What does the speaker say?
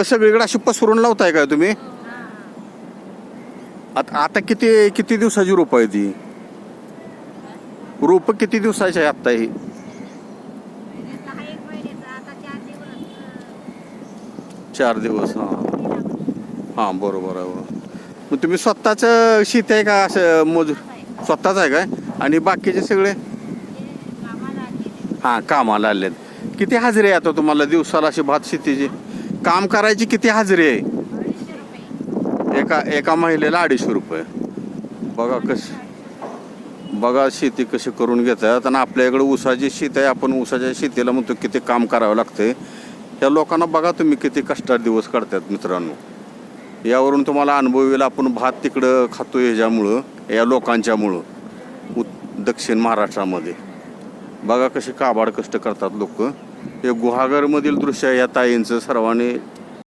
सगळीकडे अशी पसरून लावताय काय तुम्ही? आता किती किती दिवसाची रोप आहे ती? रोप किती दिवसाची आहे आता ही? 4 दिवस. हां बरोबर आहे. मग तुम्ही स्वतःच शेत आहे का असं मजूर? स्वतःच आहे काय? आणि बाकीचे सगळे हां कामाला आलेत. किती हजेरी आहे आता तुम्हाला दिवसाला अशी भात शेतीची काम करायची किती हजेरी आहे? एका महिलेला 250 रुपये. बघा बघा शेती कशी करून घेतात. आणि आपल्या इकडे ऊसाची शेती आहे, आपण ऊसाच्या शेतीला म्हणतो किती काम करावं लागते. या लोकांना बघा तुम्ही किती कष्टात दिवस काढतात मित्रांनो. यावरून तुम्हाला अनुभव येईल. आपण भात तिकडं खातो ह्याच्यामुळं, या लोकांच्यामुळं दक्षिण महाराष्ट्रामध्ये. बघा कसे काबाड कष्ट करतात लोक. हे गुहागरमधील दृश्य या ताईंचं सर्वांनी